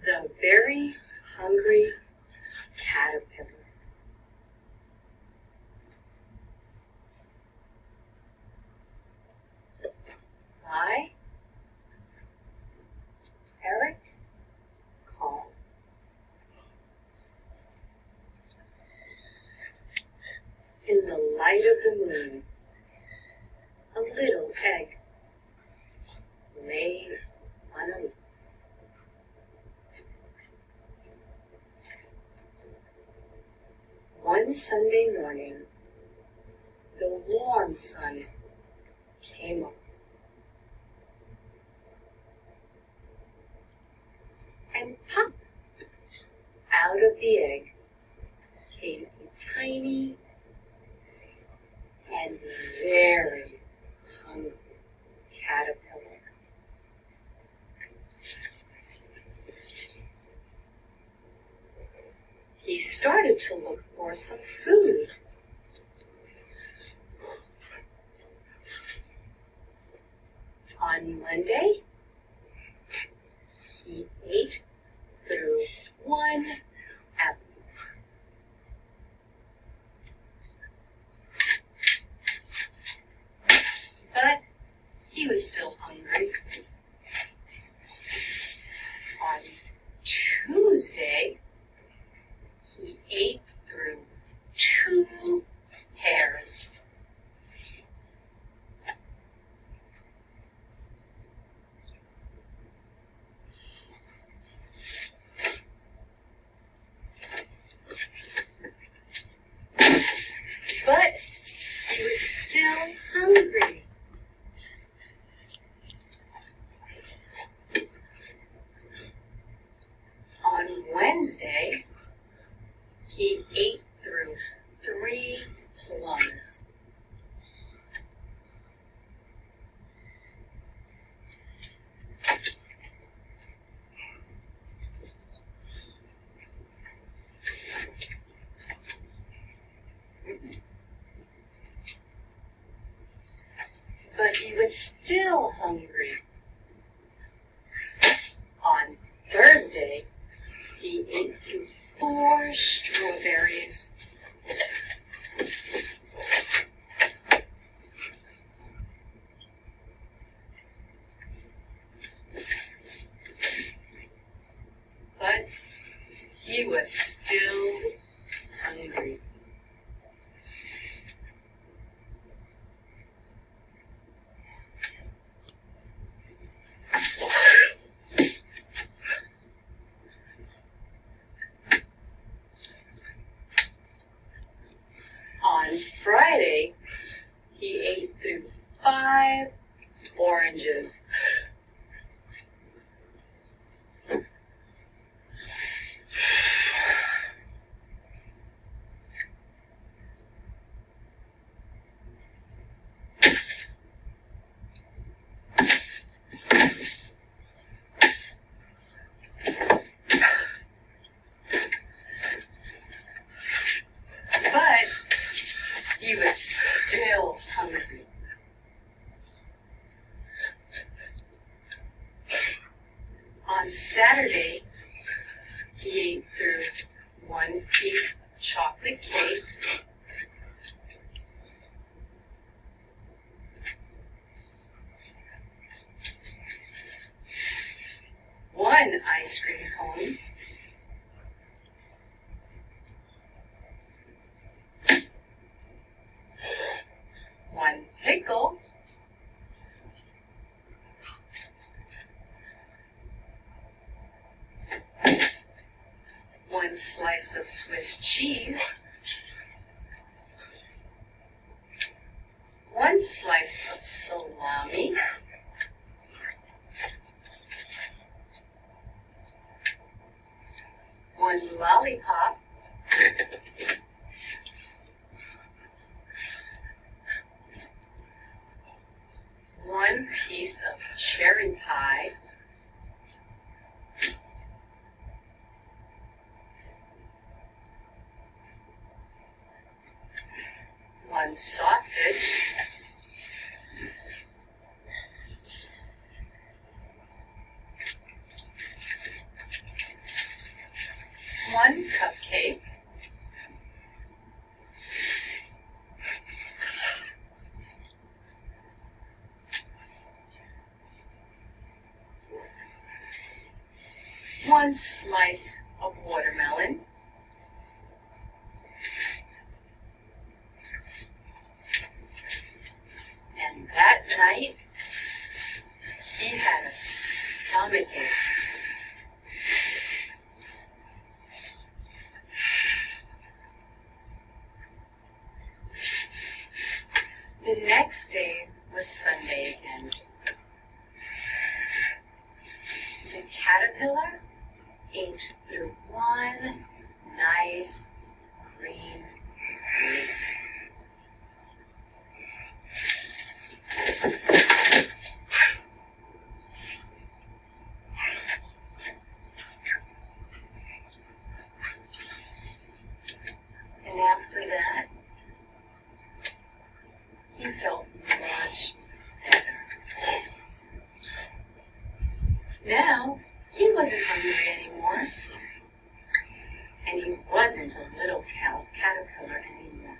The Very Hungry Caterpillar. By Eric Carle. In the light of the moon, a little egg lay on a leaf. One Sunday morning, the warm sun came up. And pop! Out of the egg came a tiny and very hungry caterpillar. He started to look for some food. On Monday, he ate through one apple. But he was still hungry. On Tuesday, he ate through 2 pears. But he was still hungry. On Wednesday, he ate through 3 plums. But he was still hungry. On Thursday, he ate through 4 strawberries. But he was still hungry. On Friday, he ate through 5 oranges. But he was still hungry. On Saturday, he ate through 1 piece of chocolate cake, 1 ice cream cone, 1 pickle, 1 slice of Swiss cheese, 1 slice of salami, 1 lollipop, 1 piece of cherry pie, 1 sausage, 1 one slice of watermelon. And that night, he had a stomachache. The next day was Sunday again. The caterpillar ate through one nice green leaf. And after that, he felt much better. Now, he wasn't hungry anymore. And he wasn't a little caterpillar anymore.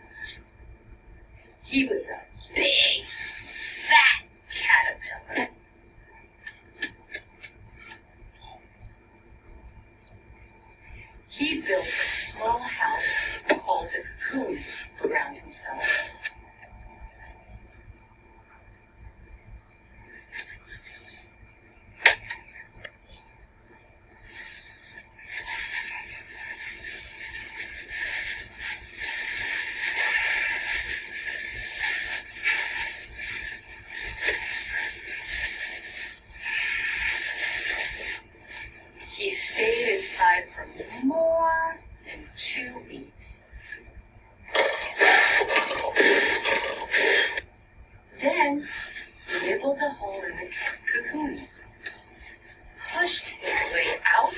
He was a big, fat caterpillar. He built a small house called a cocoon around himself. He stayed inside for more than 2 weeks. Then he nibbled a hole in the cocoon, pushed his way out.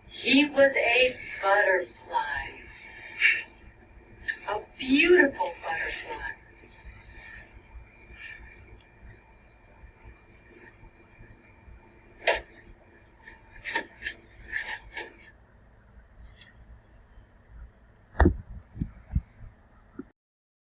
He was a butterfly, a beautiful